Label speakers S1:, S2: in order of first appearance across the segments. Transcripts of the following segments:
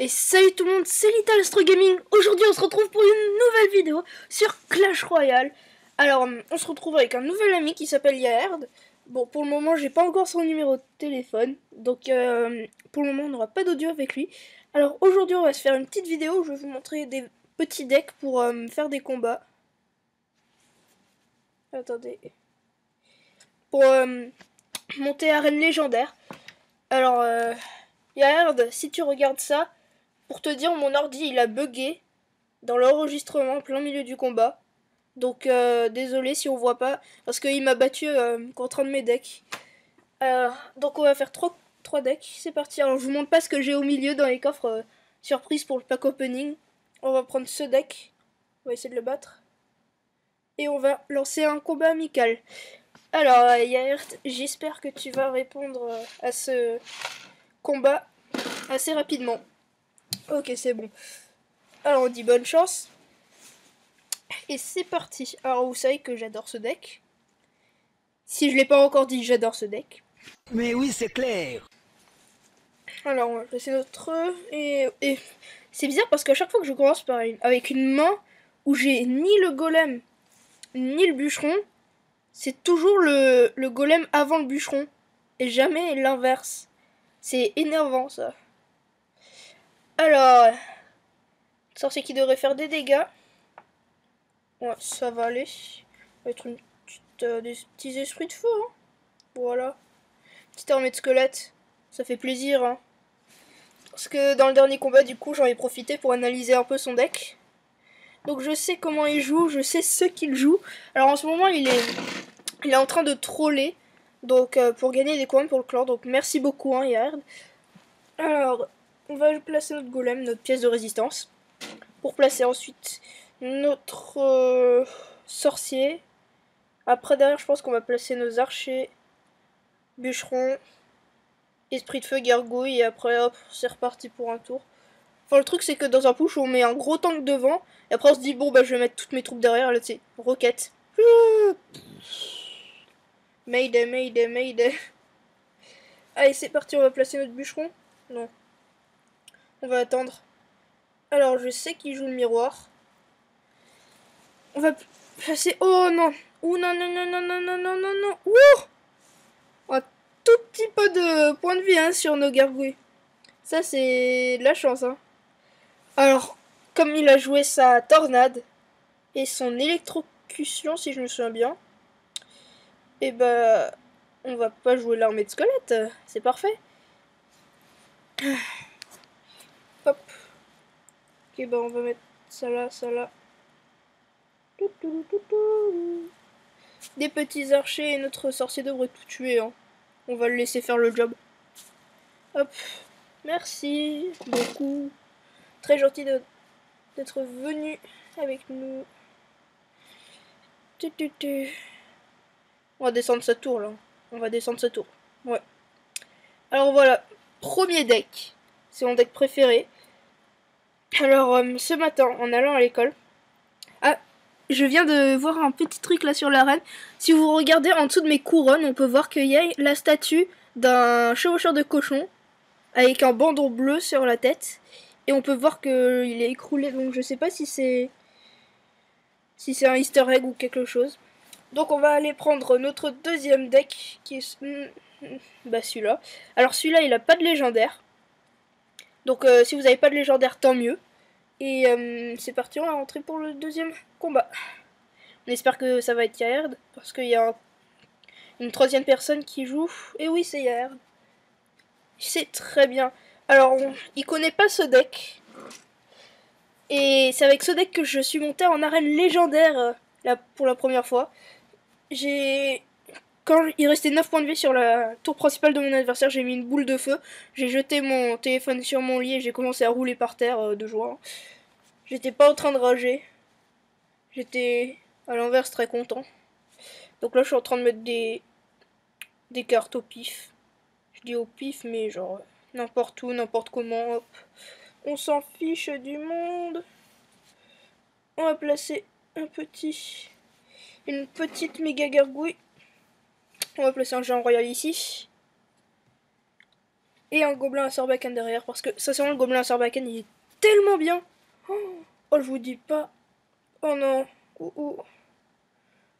S1: Et salut tout le monde, c'est Little Astro Gaming. Aujourd'hui on se retrouve pour une nouvelle vidéo sur Clash Royale. Alors on se retrouve avec un nouvel ami qui s'appelle Yaerd. Bon, pour le moment j'ai pas encore son numéro de téléphone, donc pour le moment on n'aura pas d'audio avec lui. Alors aujourd'hui on va se faire une petite vidéo où je vais vous montrer des petits decks pour faire des combats. Attendez. Pour monter arène légendaire. Alors Yaerd, si tu regardes ça, pour te dire, mon ordi il a bugué dans l'enregistrement en plein milieu du combat. Donc désolé si on voit pas, parce qu'il m'a battu contre un de mes decks. Donc on va faire 3 decks, c'est parti. Alors je vous montre pas ce que j'ai au milieu dans les coffres surprise pour le pack opening. On va prendre ce deck, on va essayer de le battre. Et on va lancer un combat amical. Alors Yaert, j'espère que tu vas répondre à ce combat assez rapidement. Ok, c'est bon. Alors on dit bonne chance. Et c'est parti. Alors vous savez que j'adore ce deck. Si je l'ai pas encore dit, j'adore ce deck.
S2: Mais oui, c'est clair.
S1: Alors on va placer notre... Et c'est bizarre parce qu'à chaque fois que je commence avec une main où j'ai ni le golem ni le bûcheron, c'est toujours le golem avant le bûcheron. Et jamais l'inverse. C'est énervant ça. Alors... sorcier qui devrait faire des dégâts. Ouais, ça va aller. Ça va être des petits esprits de feu. Hein. Voilà. Petite armée de squelettes. Ça fait plaisir. Hein. Parce que dans le dernier combat, du coup, j'en ai profité pour analyser un peu son deck. Donc je sais comment il joue, je sais ce qu'il joue. Alors en ce moment, il est en train de troller. Donc pour gagner des coins pour le clan. Donc merci beaucoup, hein, Yard. Alors, on va placer notre golem, notre pièce de résistance. Pour placer ensuite notre sorcier. Après, derrière, je pense qu'on va placer nos archers, bûcherons, esprit de feu, gargouille. Et après, hop, c'est reparti pour un tour. Enfin, le truc, c'est que dans un push, on met un gros tank devant. Et après, on se dit, bon, bah, je vais mettre toutes mes troupes derrière. Là, c'est roquette. Mayday, mayday, mayday. Allez, c'est parti, on va placer notre bûcheron. Non. On va attendre. Alors, je sais qu'il joue le miroir. On va placer... oh, non. Ouh, non, non, non, non, non, non, non, non, non. Ouh, un tout petit peu de point de vie, hein, sur nos gargouilles. Ça, c'est de la chance, hein. Alors, comme il a joué sa tornade et son électrocution, si je me souviens bien, et bah, on va pas jouer l'armée de squelettes, c'est parfait. Hop. Ok, bah on va mettre ça là, ça là. Des petits archers et notre sorcier devrait tout tuer, hein. On va le laisser faire le job. Hop. Merci beaucoup. Très gentil d'être venu avec nous. On va descendre sa tour là. On va descendre sa tour. Ouais. Alors voilà. Premier deck. C'est mon deck préféré. Alors ce matin, en allant à l'école. Ah, je viens de voir un petit truc là sur l'arène. Si vous regardez en dessous de mes couronnes, on peut voir qu'il y a la statue d'un chevaucheur de cochon. Avec un bandeau bleu sur la tête. Et on peut voir qu'il est écroulé. Donc je sais pas si c'est un easter egg ou quelque chose. Donc on va aller prendre notre deuxième deck qui est bah celui-là. Alors celui-là il a pas de légendaire. Donc si vous n'avez pas de légendaire tant mieux. Et c'est parti, on va rentrer pour le deuxième combat. On espère que ça va être Yaerd parce qu'il y a une troisième personne qui joue. Et oui c'est Yaerd. C'est très bien. Alors il connaît pas ce deck. Et c'est avec ce deck que je suis monté en arène légendaire là, pour la première fois. Quand il restait 9 points de vie sur la tour principale de mon adversaire, j'ai mis une boule de feu. J'ai jeté mon téléphone sur mon lit et j'ai commencé à rouler par terre de joie. J'étais pas en train de rager. J'étais à l'inverse très content. Donc là je suis en train de mettre des cartes au pif. Je dis au pif mais genre n'importe où, n'importe comment. Hop. On s'en fiche du monde. On va placer une petite méga gargouille. On va placer un géant royal ici. Et un gobelin à Sarbacane derrière, parce que ça c'est vraiment le gobelin à Sarbacane, il est tellement bien. Oh, je vous dis pas. Oh non.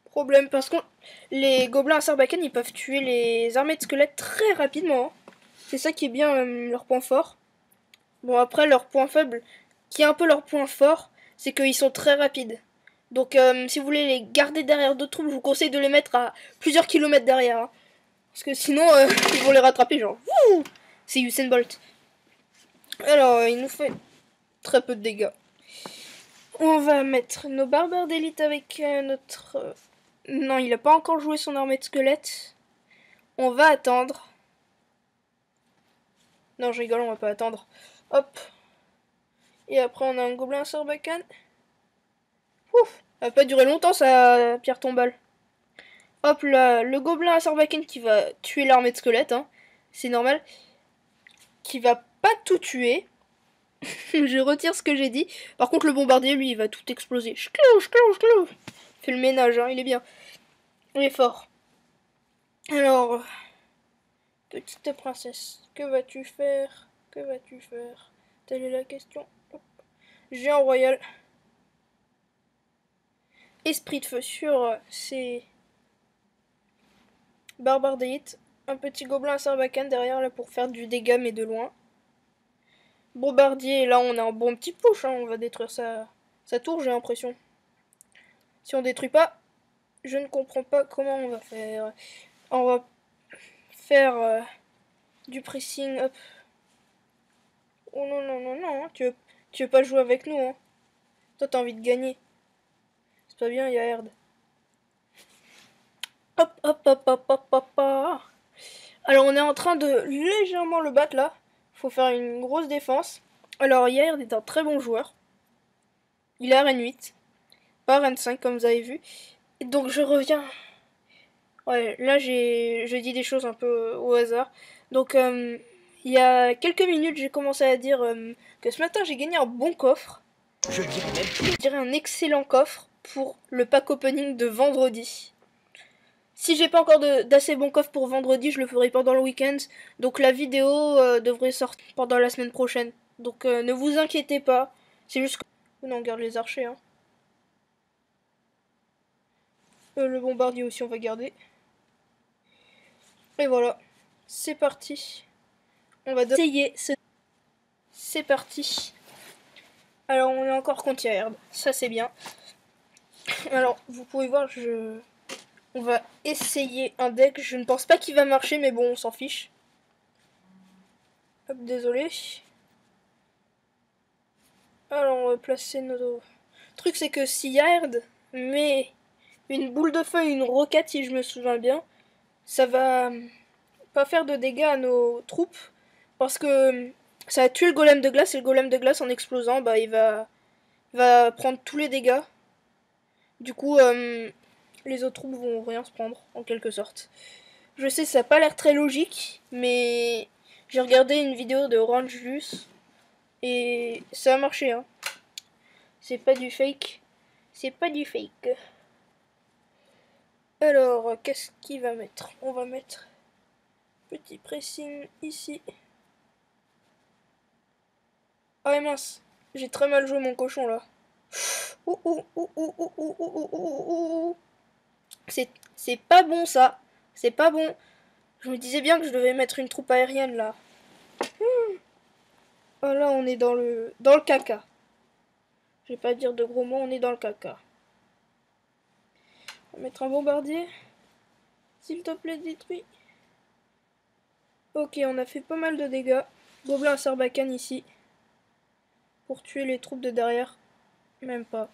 S1: Problème, parce que les gobelins à Sarbacane, ils peuvent tuer les armées de squelettes très rapidement, hein. C'est ça qui est bien leur point fort. Bon, après, leur point faible, qui est un peu leur point fort, c'est qu'ils sont très rapides. Donc, si vous voulez les garder derrière d'autres troupes, je vous conseille de les mettre à plusieurs kilomètres derrière, hein. Parce que sinon, ils vont les rattraper, genre. Wouh, c'est Usain Bolt. Alors, il nous fait très peu de dégâts. On va mettre nos barbares d'élite avec notre... Non, il a pas encore joué son armée de squelettes. On va attendre. Non, je rigole, on va pas attendre. Hop. Et après, on a un gobelin à Sarbacane. Ouf, ça va pas durer longtemps, ça, pierre tombale. Hop là, le gobelin à Sarbacane qui va tuer l'armée de squelettes, hein. C'est normal. Qui va pas tout tuer. Je retire ce que j'ai dit. Par contre, le bombardier, lui, il va tout exploser. Chclou. Fait le ménage, hein, il est bien. Il est fort. Alors, petite princesse, que vas-tu faire? Que vas-tu faire? Telle est la question. Géant royal. Esprit de feu sur ces barbares d'élite. Un petit gobelin à Sarbacane derrière là pour faire du dégât mais de loin. Bombardier, là on a un bon petit push, hein, on va détruire sa tour, j'ai l'impression. Si on détruit pas, je ne comprends pas comment on va faire. On va faire du pressing, hop. Oh non, hein, tu veux pas jouer avec nous, hein. Toi t'as envie de gagner. C'est pas bien, il y a Herd. Hop. Alors on est en train de légèrement le battre là. Faut faire une grosse défense. Alors Herd est un très bon joueur. Il est à Rennes 8. Pas Rennes 5 comme vous avez vu. Et donc je reviens. Ouais, là je dis des choses un peu au hasard. Donc il y a quelques minutes j'ai commencé à dire que ce matin j'ai gagné un bon coffre.
S2: Je dirais même plus.
S1: Je dirais un excellent coffre pour le pack opening de vendredi. Si j'ai pas encore d'assez bons coffres pour vendredi, je le ferai pendant le week-end. Donc la vidéo devrait sortir pendant la semaine prochaine. Donc ne vous inquiétez pas. C'est juste que... Non, on garde les archers, hein. Le bombardier aussi, on va garder. Et voilà. C'est parti. On va essayer ce... C'est parti. Alors, on est encore contre Herbe. Ça, c'est bien. Alors, vous pouvez voir, on va essayer un deck. Je ne pense pas qu'il va marcher, mais bon, on s'en fiche. Hop, désolé. Alors, on va placer nos... Le truc, c'est que si Yard met une boule de feu et une roquette, si je me souviens bien, ça va pas faire de dégâts à nos troupes. Parce que ça va tuer le golem de glace, et le golem de glace, en explosant, bah, il va prendre tous les dégâts. Du coup, les autres troupes vont rien se prendre, en quelque sorte. Je sais, ça n'a pas l'air très logique, mais j'ai regardé une vidéo de Orange Juice, et ça a marché, hein. C'est pas du fake. C'est pas du fake. Alors, qu'est-ce qu'il va mettre? On va mettre petit pressing ici. Ah mince, j'ai très mal joué mon cochon là. C'est pas bon ça. C'est pas bon. Je me disais bien que je devais mettre une troupe aérienne là. Oh là, on est dans le caca. Je vais pas dire de gros mots, on est dans le caca. On va mettre un bombardier. S'il te plaît, détruis. Ok, on a fait pas mal de dégâts. Gobelin à Sarbacane ici. Pour tuer les troupes de derrière. Même pas.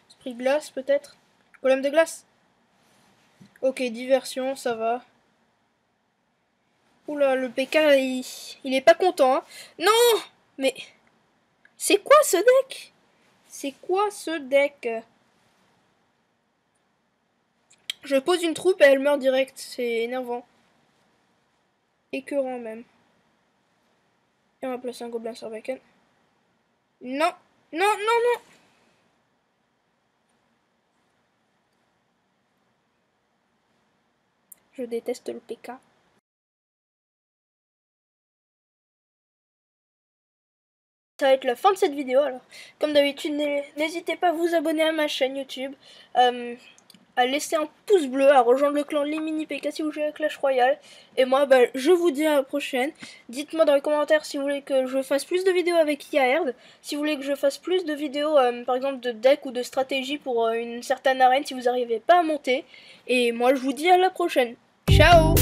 S1: Esprit glace peut-être. Golem de glace. Ok, diversion, ça va. Oula, le PK, il est pas content, hein. Non. Mais c'est quoi ce deck? C'est quoi ce deck? Je pose une troupe et elle meurt direct. C'est énervant. Écœurant même. Et on va placer un gobelin Sarbacane. Non. Non. Je déteste le PK. ça va être la fin de cette vidéo. Alors, comme d'habitude, n'hésitez pas à vous abonner à ma chaîne YouTube, à laisser un pouce bleu, à rejoindre le clan Les Mini PK si vous jouez à Clash Royale. Et moi, je vous dis à la prochaine. Dites-moi dans les commentaires si vous voulez que je fasse plus de vidéos avec Yaerd, si vous voulez que je fasse plus de vidéos, par exemple de deck ou de stratégie pour une certaine arène si vous n'arrivez pas à monter. Et moi, je vous dis à la prochaine. Ciao!